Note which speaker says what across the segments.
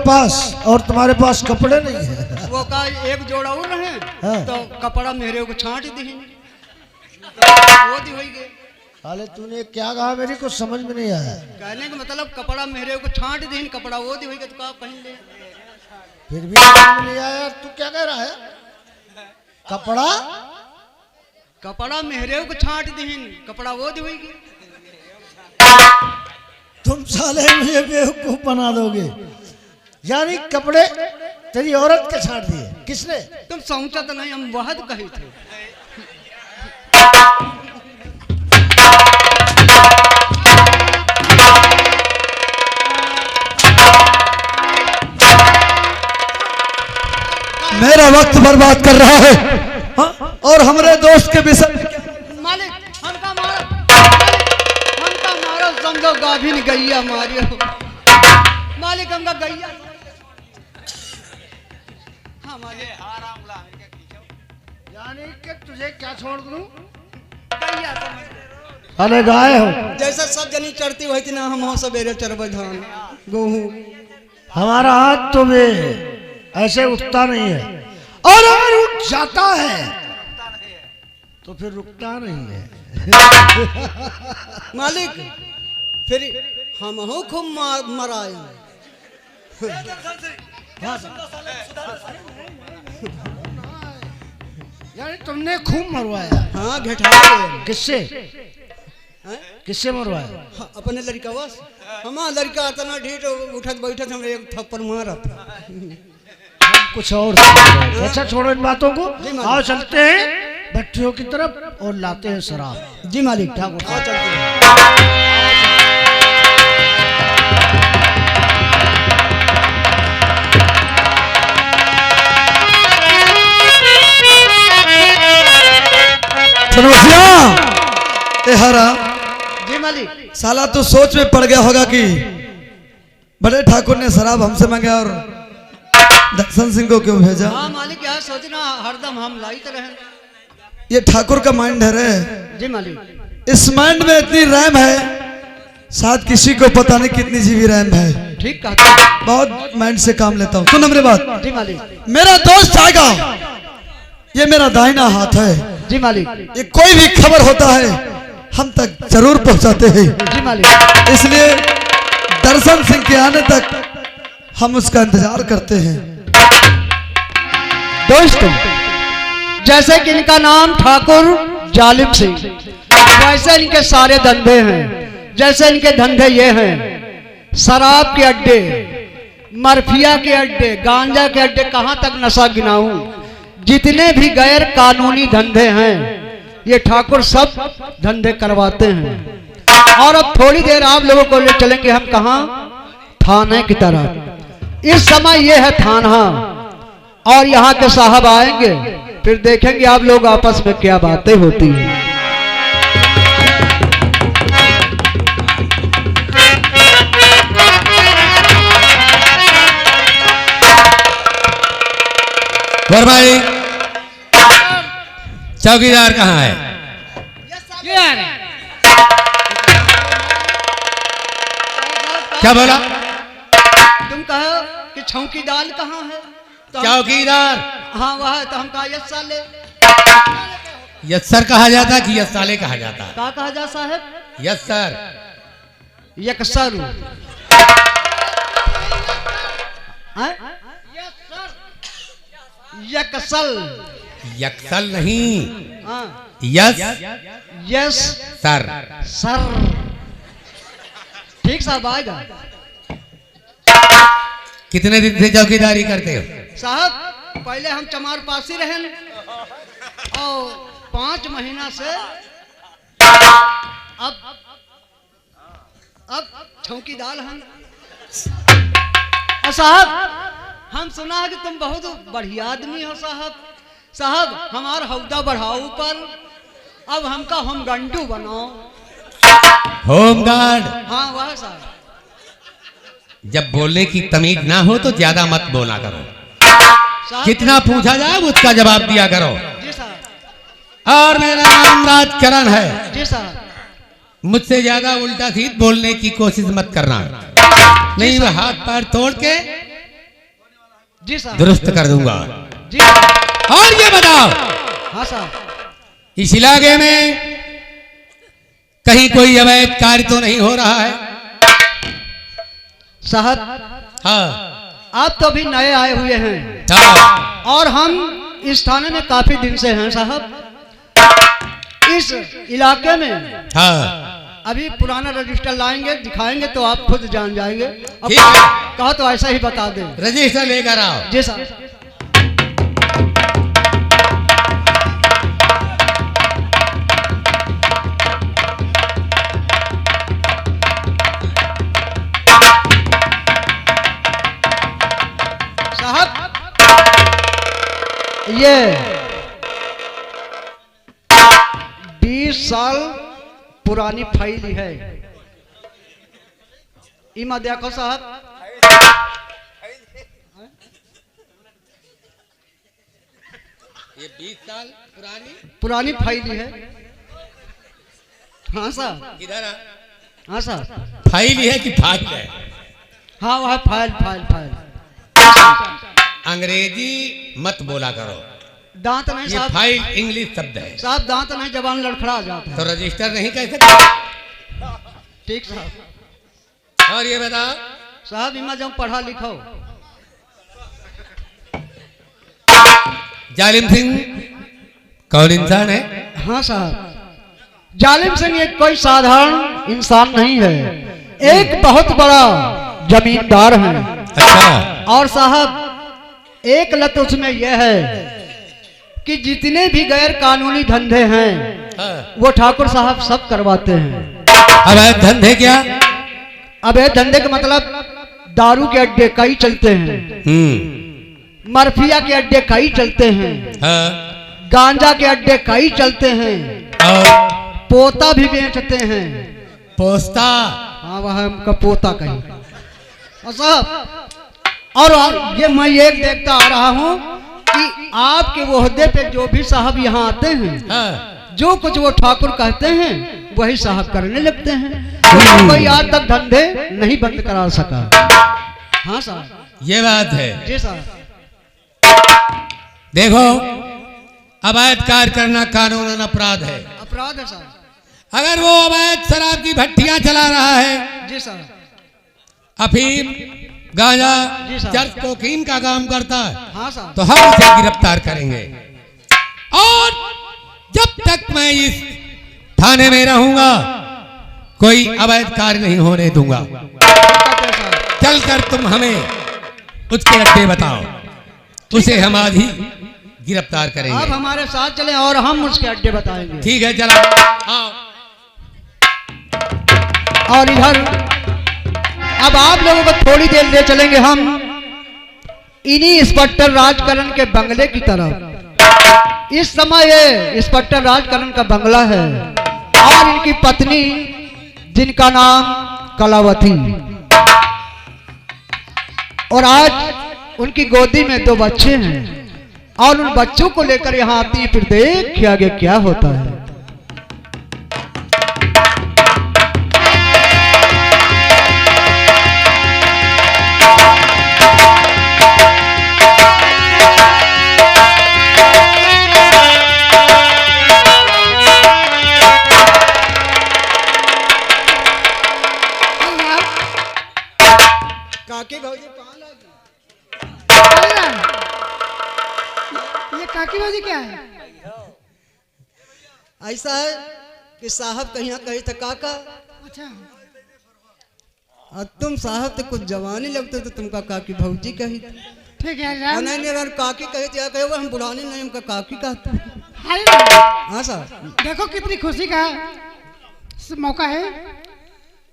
Speaker 1: पास और तुम्हारे पास कपड़े नहीं है।
Speaker 2: वो का एक जोड़ा और रहे
Speaker 1: हाँ।
Speaker 2: तो कपड़ा मेरे को छांट दी वो दी हुई गए।
Speaker 1: साले तूने क्या कहा, मेरी कुछ समझ में नहीं आया।
Speaker 2: कहने का मतलब कपड़ा मेरे को छांट दी कपड़ा वो दी हुई गए तो का पहन ले।
Speaker 1: फिर भी समझ में नहीं आया, तू क्या कह रहा है? कपड़ा
Speaker 2: कपड़ा मेरे को छांट दी कपड़ा वो दी हुई गए।
Speaker 1: तुम साले मुझे बेवकूफ बना दोगे। यानी कपड़े तेरी औरत के छांट दिए किसने?
Speaker 2: तुम सोचा तो नहीं, हम वह तो कहे थे।
Speaker 1: मेरा वक्त बर्बाद कर रहा है। हाँ? और हमारे दोस्त के विषय
Speaker 2: मालिक हमका मारो समझो गाभिन गैया मारियो। मालिक हमका गैया। हाँ मालिक।
Speaker 1: यानी कि तुझे क्या छोड़ दूं?
Speaker 2: गैया समझ।
Speaker 1: अरे गाय हो।
Speaker 2: जैसा सब जनी चढ़ती हुई थी ना, हम हो सवेरे चरब धान गेहूं।
Speaker 1: हमारा हाथ तो वे ऐसे उठता नहीं है, और अगर उठ जाता है तो फिर रुकता नहीं है।
Speaker 2: मालिक फिर हम हो खूब मराए।
Speaker 1: यानी तुमने खूब मरवाया?
Speaker 2: हाँ घटाए।
Speaker 1: किससे? किससे मरवाया?
Speaker 2: हाँ, अपने लड़का बस हमारा लड़का इतना ढीठ उठत बैठत हम एक थप्पड़ मारा था।
Speaker 1: कुछ और। अच्छा छोड़ो इन बातों को, आओ चलते हैं भट्टियों की तरफ और लाते हैं शराब।
Speaker 2: जी मालिक ठाकुर आओ चलते हैं।
Speaker 3: ए हरा
Speaker 2: जी मालिक।
Speaker 3: साला तो सोच में पड़ गया होगा कि बड़े ठाकुर ने शराब हमसे मांगा और दर्शन सिंह को क्यों भेजा।
Speaker 2: हाँ मालिक यार सोचना हरदम हम लाइट रहे।
Speaker 3: ये ठाकुर का माइंड है रे।
Speaker 2: जी मालिक।
Speaker 3: इस माइंड में इतनी रैम है, शायद किसी को पता नहीं कितनी जीबी रैम है।
Speaker 2: ठीक कहते।
Speaker 3: बहुत माइंड से काम लेता हूँ। सुन मेरी बात।
Speaker 2: जी मालिक।
Speaker 3: मेरा दोस्त आएगा, ये मेरा दाहिना हाथ है।
Speaker 2: जी मालिक।
Speaker 3: ये कोई भी खबर होता है हम तक जरूर पहुंचाते हैं।
Speaker 2: जी मालिक।
Speaker 3: इसलिए दर्शन सिंह के आने तक हम उसका इंतजार करते हैं।
Speaker 2: दोस्तों जैसे कि इनका नाम ठाकुर जालिम सिंह, वैसे इनके सारे धंधे हैं। जैसे इनके धंधे ये हैं, शराब के अड्डे, मरफिया के अड्डे, गांजा के अड्डे, कहां तक नशा गिनाऊं, जितने भी गैर कानूनी धंधे हैं ये ठाकुर सब धंधे करवाते हैं। और अब थोड़ी देर आप लोगों को ले चलेंगे हम कहां, थाने की तरफ। इस समय ये है थाना और यहाँ के साहब आएंगे, फिर देखेंगे आप लोग आपस में क्या बातें होती हैं।
Speaker 4: और भाई चौकीदार कहाँ है? क्या बोला?
Speaker 2: तुम कहो कि चौकीदार कहाँ है? तो
Speaker 4: चौकीदार?
Speaker 2: हाँ वह है। तो हम कहा यस साले।
Speaker 4: यस्सर कहा जाता कि यस्साले कहा जाता?
Speaker 2: क्या कहा जा साहब?
Speaker 4: यस्सर।
Speaker 2: यकसर। यकसल।
Speaker 4: यक्सल नहीं,
Speaker 2: हाँ
Speaker 4: यस
Speaker 2: यस
Speaker 4: सर।
Speaker 2: सर। ठीक साहब आएगा।
Speaker 4: कितने दिन से चौकीदारी करते हो?
Speaker 2: साहब पहले हम चमार पासी रहे और 5 महीना से अब चौकीदार हम। और साहब हम सुना है कि तुम बहुत बढ़िया आदमी हो साहब। साहब हमार हौदा बढ़ाओ ऊपर, अब हमका हम गंडू बनाओ।
Speaker 4: होमगार्ड।
Speaker 2: हाँ वह साहब।
Speaker 4: जब बोलने की तमीज ना हो तो ज्यादा मत बोला करो।
Speaker 2: साहब
Speaker 4: जितना पूछा जाए उसका जवाब दिया करो।
Speaker 2: जी साहब।
Speaker 4: और मेरा नाम राजकरण है।
Speaker 2: जी साहब।
Speaker 4: मुझसे ज्यादा उल्टा सीध बोलने की कोशिश मत करना, नहीं मैं हाथ पैर तोड़ के
Speaker 2: जी साहब।
Speaker 4: दुरुस्त कर दूंगा।
Speaker 2: जी साहब।
Speaker 4: और ये बताओ,
Speaker 2: हाँ साहब।
Speaker 4: इस इलाके में कहीं कोई अवैध कार्य तो नहीं हो रहा है?
Speaker 2: साहब
Speaker 4: हाँ
Speaker 2: आप तो अभी नए आए हुए हैं
Speaker 4: हाँ
Speaker 2: और हम इस थाने में काफी दिन से हैं साहब। इस इलाके में
Speaker 4: हाँ
Speaker 2: अभी पुराना रजिस्टर लाएंगे, दिखाएंगे तो आप खुद जान जाएंगे। अब
Speaker 4: ठीक है।
Speaker 2: कहो तो ऐसा ही बता दें।
Speaker 4: रजिस्टर लेकर आओ।
Speaker 2: जी साहब। ये 20 साल पुरानी फाइल है। इमा देखो साहब,
Speaker 4: ये 20 साल
Speaker 2: पुरानी फाइल है। हाँ साहब।
Speaker 4: किधर है?
Speaker 2: हाँ साहब।
Speaker 4: फाइल है कि फाइल है?
Speaker 2: हाँ वह फाइल फाइल फाइल।
Speaker 4: अंग्रेजी मत बोला करो,
Speaker 2: दांत नहीं
Speaker 4: ये
Speaker 2: साहब।
Speaker 4: फाइल इंग्लिश शब्द है।
Speaker 2: साहब दांत नहीं, जबान लड़खड़ा जाता है।
Speaker 4: तो रजिस्टर नहीं कह सकते?
Speaker 2: ठीक साहब।
Speaker 4: और ये बताओ,
Speaker 2: साहब इमा जब पढ़ा लिखो।
Speaker 4: जालिम सिंह कौन इंसान है?
Speaker 2: हाँ साहब, जालिम सिंह एक कोई साधारण इंसान नहीं है, एक बहुत बड़ा जमींदार है।
Speaker 4: अच्छा।
Speaker 2: और साहब एक लत उसमें यह है कि जितने भी गैर कानूनी धंधे हैं
Speaker 4: हाँ।
Speaker 2: वो ठाकुर साहब सब करवाते हैं।
Speaker 4: अवैध धंधे क्या?
Speaker 2: अवैध धंधे का मतलब दारू के अड्डे कई चलते हैं, मरफिया के अड्डे कई चलते हैं,
Speaker 4: हाँ।
Speaker 2: गांजा के अड्डे कई चलते हैं,
Speaker 4: और
Speaker 2: पोता भी बेचते हैं।
Speaker 4: पोस्ता?
Speaker 2: हाँ वह हमका पोता कहीं। और साहब और ये मैं एक देखता आ रहा हूँ कि आपके ओहदे पे जो भी साहब यहाँ आते हैं,
Speaker 4: हाँ।
Speaker 2: जो कुछ वो ठाकुर कहते हैं वही साहब करने लगते हैं। कोई आज तक धंधे नहीं बंद करा सका। हाँ साहब।
Speaker 4: ये बात है।
Speaker 2: जी साहब।
Speaker 4: देखो, अवैध कार्य करना कानूनन अपराध है।
Speaker 2: अपराध है साहब।
Speaker 4: अगर वो अवैध शराब की भट्टियां चला रहा है,
Speaker 2: जी साहब।
Speaker 4: अफीम, गांजा,
Speaker 2: जी साहब।
Speaker 4: चरस, कोकीन का काम करता है,
Speaker 2: हाँ साहब।
Speaker 4: तो हम उसे गिरफ्तार करेंगे। और जब तक मैं इस थाने में रहूंगा कोई अवैध कार्य नहीं होने दूंगा। चलकर तुम हमें उसके अड्डे बताओ, उसे हम आज ही गिरफ्तार करेंगे।
Speaker 2: आप हमारे साथ चलें और हम उसके अड्डे बताएंगे।
Speaker 4: ठीक है, चला आओ।
Speaker 2: और इधर अब आप लोगों को थोड़ी देर ले चलेंगे हम इन्हीं इंस्पेक्टर राजकरण के बंगले की तरफ। इस समय ये इंस्पेक्टर राजकरण का बंगला है और इनकी पत्नी जिनका नाम कलावती, और आज उनकी गोदी में 2 बच्चे हैं और उन बच्चों को लेकर यहाँ आती है। फिर देखिए आगे क्या होता है। काकी भौजी कहाँ लगी?
Speaker 5: ये काकी बाजी क्या है?
Speaker 2: ऐसा है कि साहब कहीं कहीं था काका,
Speaker 5: अच्छा
Speaker 2: और तुम साहब तो कुछ जवानी लगते तो तुमका काकी भौजी कही थी।
Speaker 5: ठीक है
Speaker 2: और
Speaker 5: राम।
Speaker 2: नहीं अगर काकी कही थी कहे हम बुलाने नहीं, हमका काकी कहते हैं।
Speaker 5: अरे राम,
Speaker 2: हाँ साहब।
Speaker 5: देखो कितनी खुशी का मौका है।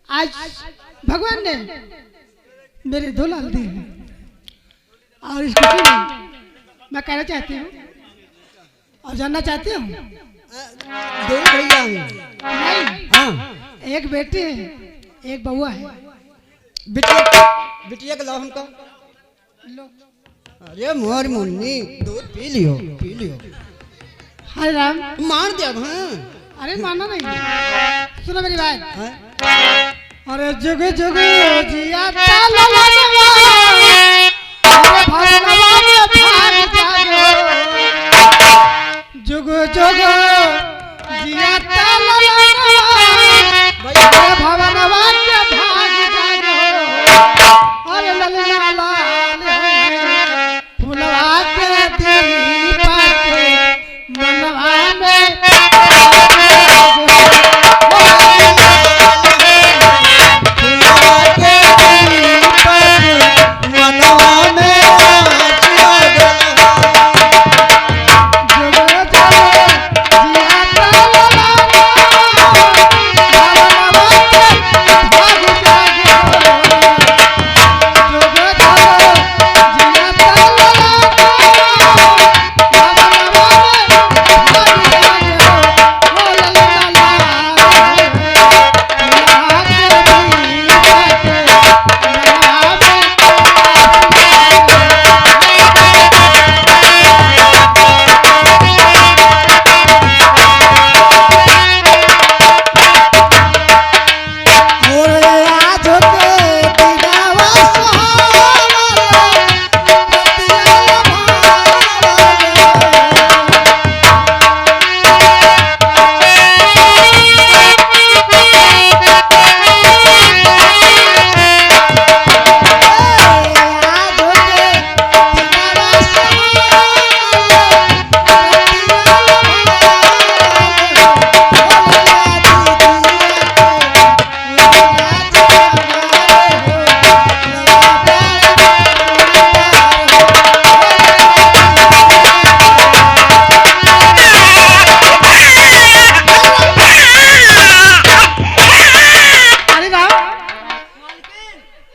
Speaker 5: आज भगवान ने मेरे 2 लाल दिए हैं और इस खुशी में मैं कहना चाहती हूँ और जानना चाहती हूँ।
Speaker 2: 2 भैया हैं।
Speaker 5: नहीं,
Speaker 2: हाँ।
Speaker 5: एक बेटी है, एक बउआ है।
Speaker 2: बिटिया के लाओ हमको।
Speaker 5: लो।
Speaker 2: अरे मोर मुन्नी दूध पी लियो, पी लियो।
Speaker 5: हरे राम।
Speaker 2: मार दिया। हाँ।
Speaker 5: अरे मानो नहीं, सुनो मेरी बात।
Speaker 2: हाँ?
Speaker 5: अरे जुग जुग जिया तालवा, अरे भसनवा जोगो जिया भवनवा के भाग जागो अरे ललना लाल फुलवा के दिली पाके मनवा में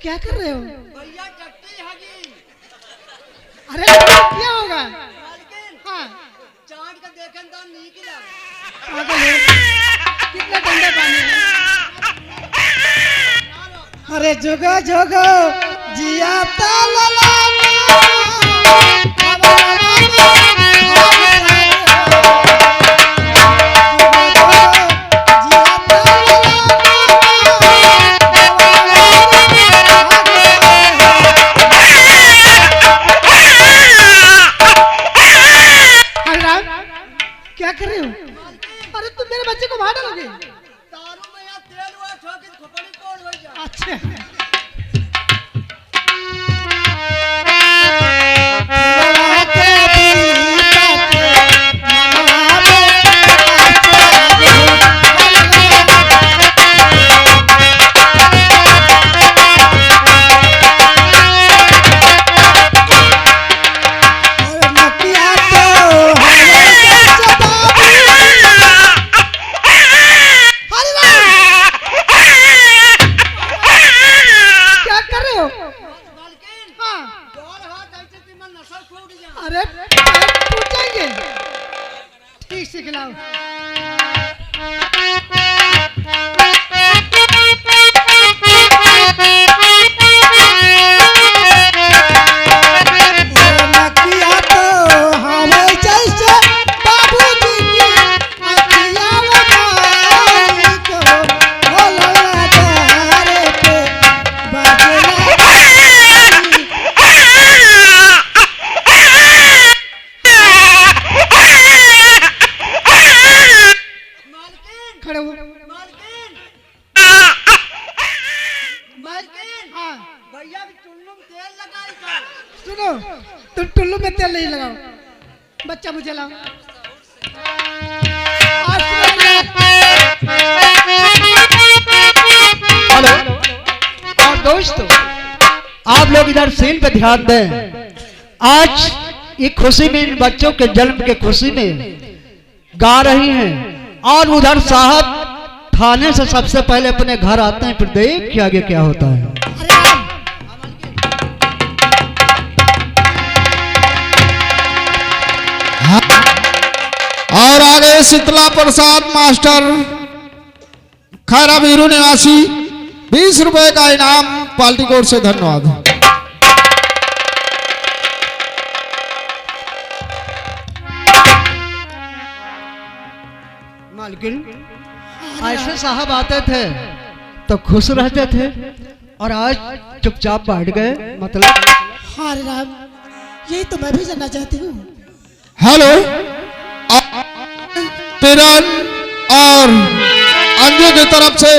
Speaker 5: क्या कर रहे हो भैया? अरे क्या होगा? हाँ चाट का देखें तो नीक लगा। कितना ठंडा पानी है। अरे जोगो जोगो जिया क्या कर रहे हो? अरे तुम मेरे बच्चे को मार डालोगे। दारू में या तेल हुआ ठोक के खोपड़ी तोड़ हो जा। अच्छा अरे टूट जाएंगे। ठीक से खिलाओ। सुनो तुम टुल्लू में तेल नहीं लगाओ। बच्चा मुझे लाओ।
Speaker 2: हेलो और दोस्तों, आप लोग इधर सीन पे ध्यान दें। आज ये खुशी में, इन बच्चों के जन्म के खुशी में गा रही हैं और उधर साहब थाने से सबसे पहले अपने घर आते हैं, फिर देख के आगे क्या होता है।
Speaker 6: और आगे शीतला प्रसाद मास्टर खैरा वीरू निवासी 20 रुपए का इनाम पार्टी कोर्ट से। धन्यवाद।
Speaker 2: मालकिन, ऐसे साहब आते थे तो खुश रहते थे और आज चुपचाप बैठ गए। मतलब
Speaker 5: हाँ राम, यही तो मैं भी जानना चाहती हूँ।
Speaker 6: हेलो, तिरन और अंजू की तरफ से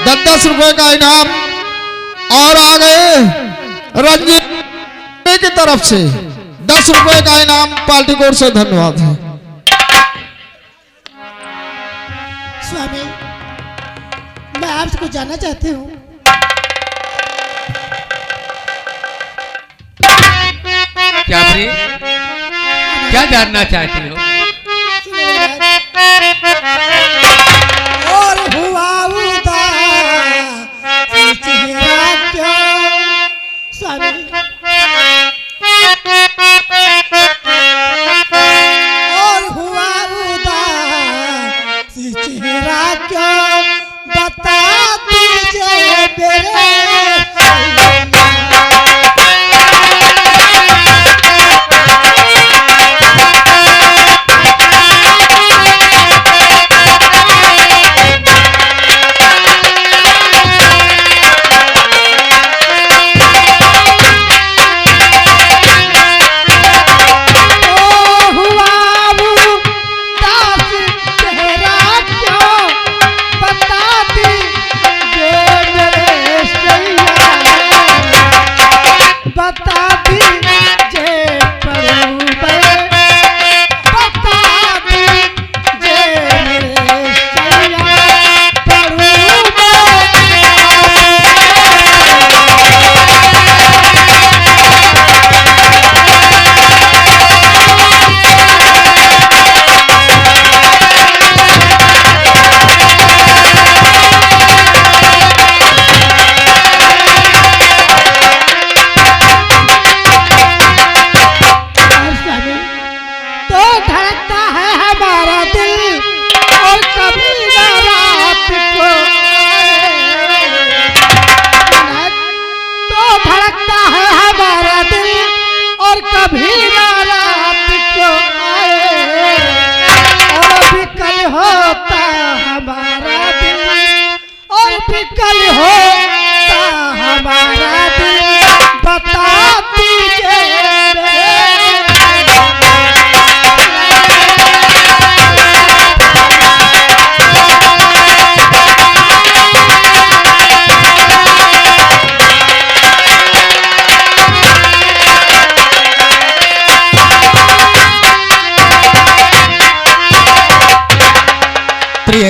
Speaker 6: 10-10 रुपए का इनाम, और आ गए रंजीत की तरफ से 10 रुपए का इनाम पार्टी कोर्ट से। धन्यवाद है।
Speaker 5: स्वामी, मैं आपसे कुछ जानना चाहती हूँ।
Speaker 4: क्या प्रिय, क्या जानना चाहती हो?
Speaker 5: और हुआ उदास चेहरा क्यों स्वामी, और हुआ उदास चेहरा क्यों, बता दीजिए मेरे कल होता हमारा दिल, बता दीजिए
Speaker 4: प्रिय,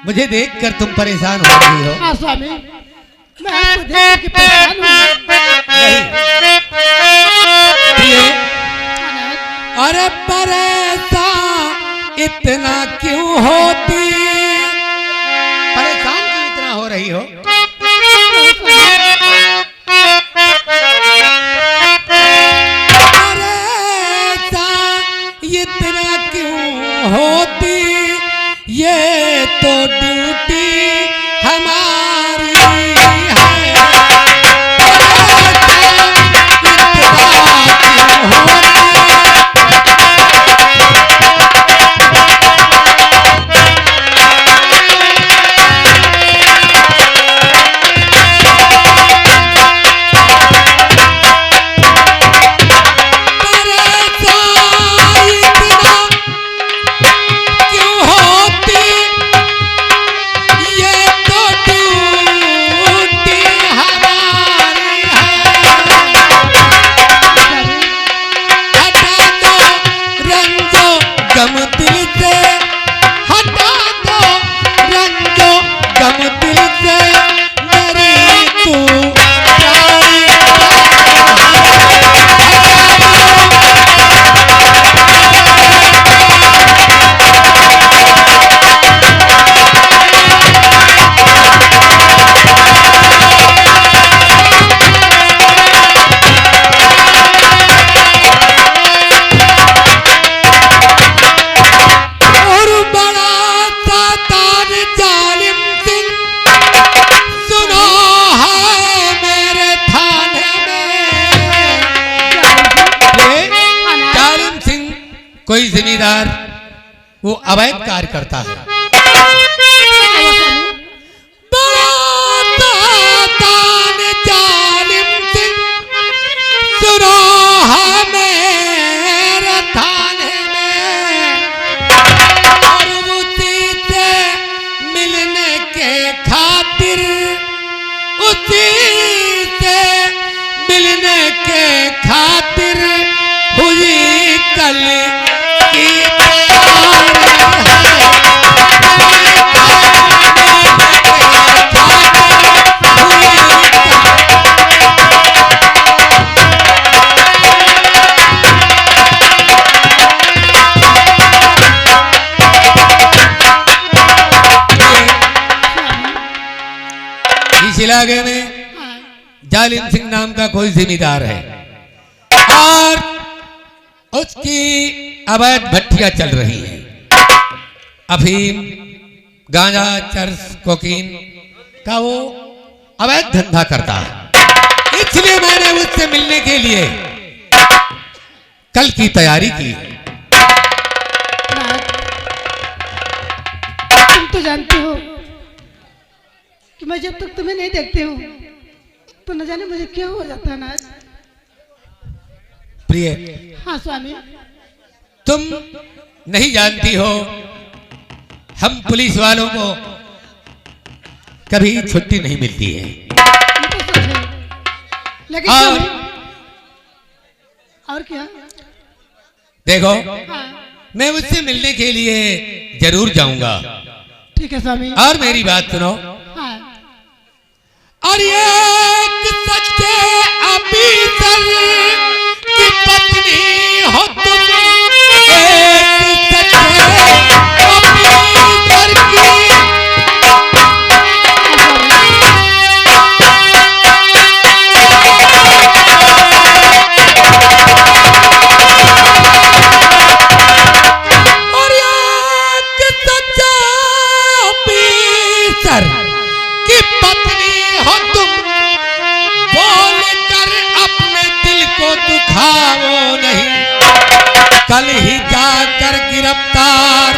Speaker 4: मुझे देखकर तुम परेशान हो रही हो।
Speaker 5: हाँ स्वामी, मैं आपको देख के परेशान हूँ।
Speaker 4: नहीं प्रिय, अरे परेशान इतना क्यों होती, परेशान क्यों इतना हो रही हो? परेशान इतना क्यों होती, ये तो ड्यूटी हमारी है। कोई जिम्मेदार वो अवैध कार्य करता है। जालिम सिंह सुनो है मेरे इलाके में
Speaker 5: हाँ,
Speaker 4: जालिम सिंह नाम का कोई जिम्मेदार है और उसकी अवैध भट्टियां चल रही हैं। अफीम, गांजा, चरस, कोकीन का वो अवैध धंधा करता है। इसलिए मैंने उससे मिलने के लिए कल की तैयारी की।
Speaker 5: नाथ, तुम तो जानते हो कि मैं जब तक तुम्हें नहीं देखती हूँ तो न जाने मुझे क्या हो जाता है नाथ।
Speaker 4: प्रिय,
Speaker 5: हाँ स्वामी।
Speaker 4: तुम नहीं जानती हो हम पुलिस वालों को कभी छुट्टी नहीं मिलती है।
Speaker 5: ये तो सच है। लेकिन
Speaker 4: और
Speaker 5: स्वामी, और क्या?
Speaker 4: देखो,
Speaker 5: हाँ,
Speaker 4: मैं उससे मिलने के लिए जरूर जाऊंगा
Speaker 5: ठीक है स्वामी।
Speaker 4: और मेरी बात सुनो।
Speaker 5: हाँ,
Speaker 4: और ये एक सच्चे ऑफिसर की पत्नी हो तुम, एक सच्चे ऑफिसर की। और एक सच्चा ऑफिसर की पत्नी हो तुम, बोल कर अपने दिल को दुखाओ नहीं। कल ही जाकर गिरफ्तार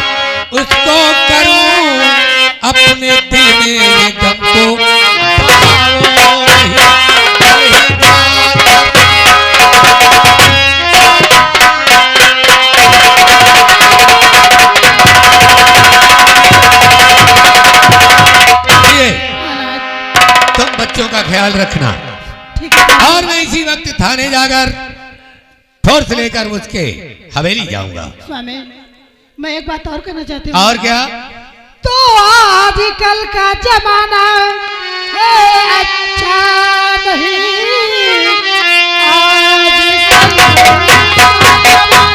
Speaker 4: उसको करूं, अपने दिल में ये गम को दबाओ नहीं। कल ही ये, तुम बच्चों का ख्याल रखना।
Speaker 5: ठीक है स्वामी।
Speaker 4: और मैं इसी वक्त थाने जाकर फोर्स लेकर उसके हवेली जाऊंगा।
Speaker 5: स्वामी, मैं एक बात और कहना चाहती हूँ।
Speaker 4: और क्या?
Speaker 5: तो आजकल का जमाना है अच्छा नहीं। आजकल का जमाना।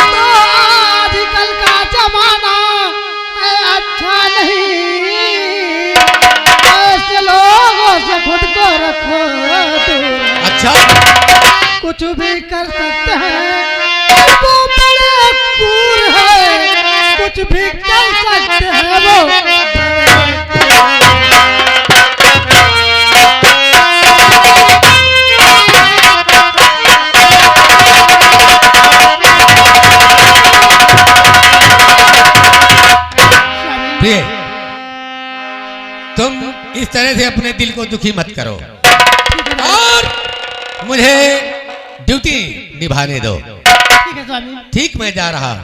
Speaker 5: तो आजकल का जमाना है अच्छा नहीं। ऐसे लोगों से खुद को रखो दूर।
Speaker 4: अच्छा,
Speaker 5: कुछ भी कर सकते हैं, वो बड़े क्रूर है। कुछ भी कर सकते हैं वो बड़े स्वामी,
Speaker 4: प्रिय, तुम इस तरह से अपने दिल को दुखी मत करो और मुझे ड्यूटी निभाने दो।
Speaker 5: ठीक है स्वामी।
Speaker 4: ठीक, मैं जा रहा हूं।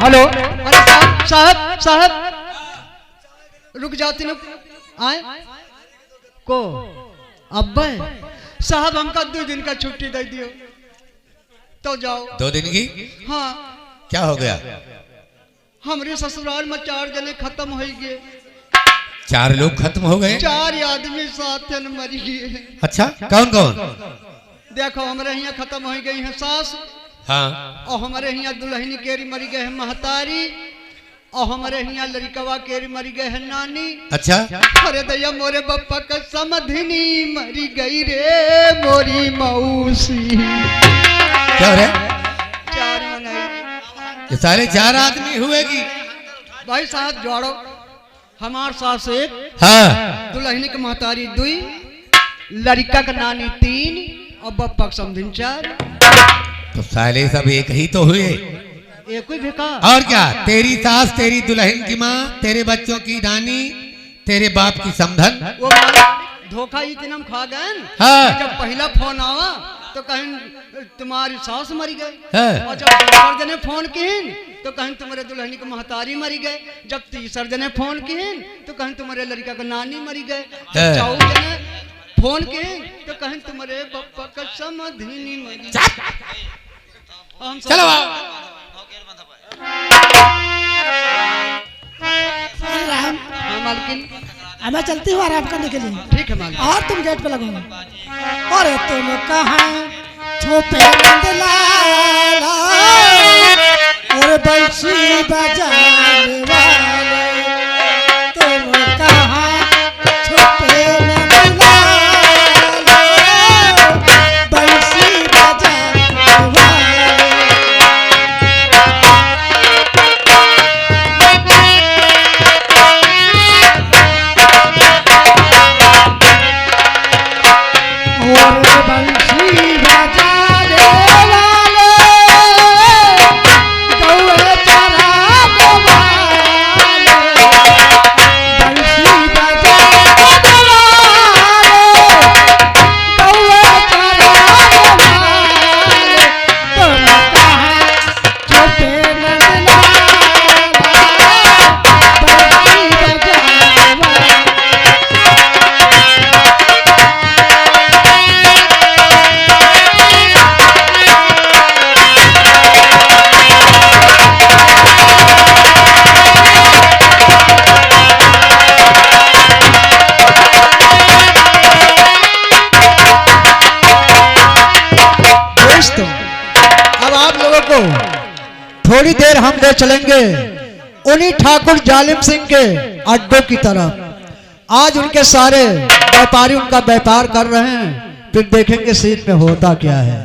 Speaker 2: हेलो, अरे साहब साहब साहब रुक जाओ तीनों। आए को अब्बे साहब हमका 2 दिन का छुट्टी दे दियो तो जाओ।
Speaker 4: 2 दिन की?
Speaker 2: हाँ,
Speaker 4: क्या हो गया?
Speaker 2: हमारे ससुराल में 4 जने खत्म हो गए।
Speaker 4: 4 लोग खत्म हो गए?
Speaker 2: 4 आदमी साथ में मरी गए।
Speaker 4: अच्छा, कौन कौन?
Speaker 2: देखो, हमारे यहाँ खत्म हो गई है सास,
Speaker 4: हाँ,
Speaker 2: और हमारे यहाँ दुल्हनी केरी मरी गए है महतारी, और हमारे यहाँ लड़कवा केरी मरी गए है नानी।
Speaker 4: अच्छा,
Speaker 2: अरे दैया मोरे बप्पा का समधिनी मरी गई रे मोरी मौसी।
Speaker 4: क्या रे?
Speaker 2: 4 मनाई।
Speaker 4: ये सारे 4 आदमी हुए कि?
Speaker 2: भाई साहब जोड़ो, हमार सास 1,
Speaker 4: हाँ,
Speaker 2: दुल्हनी के महतारी 2, लड़का का नानी 3, और बप्पा का समधिन 4।
Speaker 4: तो साले सब एक ही तो हुए।
Speaker 2: एक ही भिका।
Speaker 4: और क्या? तेरी सास, तेरी दुल्हन की माँ, तेरे बच्चों की नानी, तेरे बाप की समधन।
Speaker 2: वो मारा धोखा इतना हम खा गए।
Speaker 4: हाँ।
Speaker 2: जब पहला फोन आवा तो कहीं तुम्हारी सास मरी गई,
Speaker 4: हाँ।
Speaker 2: और जब दूसर जने फोन किन तो कहीं तुम्हारे दुल्हनी की महतारी मरी गए, जब तीसर जने फोन किन तो कहीं तुम्हारे लड़का का नानी मरी गए,
Speaker 4: हाँ।
Speaker 2: जब 4 जने फोन किन तो कहीं तुम्हारे बप्पा का समधिनी मरी। हम सब-
Speaker 4: चलो आओ।
Speaker 2: हाँ, मालकिन
Speaker 5: मैं चलती हूँ आराम करने के लिए।
Speaker 2: ठीक है मालिक।
Speaker 5: और तुम गेट पे लगो। अरे तुम कहाँ छुपे नंदलाला, और बंसी बजाने वाले, तुम कहाँ छुपे नंदलाला, बंसी बजाने वाले। और बंसी बजाने वाले, गौए चराने वाले, बंसी बजाने वाले, गौए चराने वाले, तुम कहाँ छुपे नंदलाला, बंसी बजाने वाले।
Speaker 2: दोस्तों, अब आप लोगों को थोड़ी देर हम ले चलेंगे उन्हीं ठाकुर जालिम सिंह के अड्डों की तरफ। आज उनके सारे व्यापारी उनका व्यापार कर रहे हैं, फिर देखेंगे सीन में होता क्या है।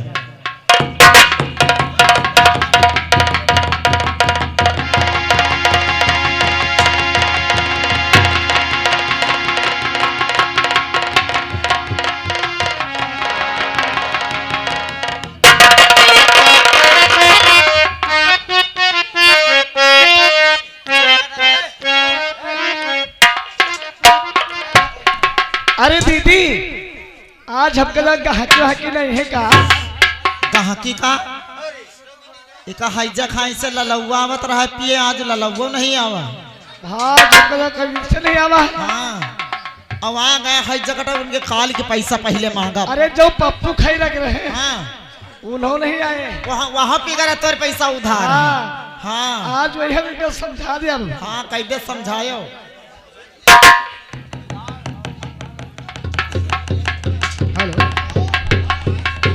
Speaker 7: अरे दीदी, आज हमके लग गहकी वहकी नहीं है का?
Speaker 8: गहकी का एक हैजा खाई से ललौआ आवत रहा पिए, आज ललौआ नहीं आवा।
Speaker 7: हाँ, हमके लग कभी से नहीं आवा।
Speaker 8: हाँ, अब आ गए हैजा कटा, उनके काल के पैसा पहले मांगा।
Speaker 7: अरे जो पप्पू खाई लग रहे,
Speaker 8: हाँ,
Speaker 7: उन्होंने नहीं आए।
Speaker 8: वहाँ पी गए तोर पैसा उधार।
Speaker 7: हाँ,
Speaker 8: हाँ,
Speaker 7: आज वही हमको समझा दिया।
Speaker 8: हाँ, कैसे समझायो।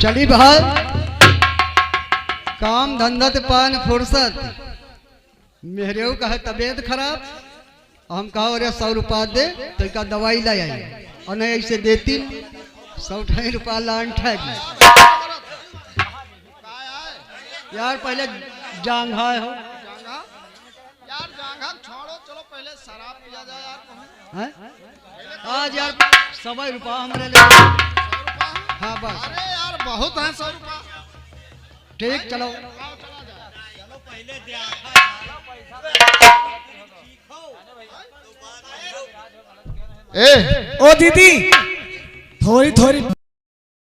Speaker 2: चली बहाल, काम धंधा ते पान फुर्सत। मेरे का है तबीयत खराब, हम कहा अरे 100 रुपया दे तो का दवाई ला आई, और नहीं ऐसे देती 100 रुपया लान ठग यार। पहले जांघा हो
Speaker 6: यार, जांघा छोड़ो, चलो पहले शराब पिया जाए यार।
Speaker 2: हैं? आज यार 100 रुपया हमारे ले। हाँ बस।
Speaker 6: अरे यार बहुत है 100 रुपया।
Speaker 2: ठीक, चलो।
Speaker 6: ए
Speaker 7: ओ दीदी, थोड़ी थोड़ी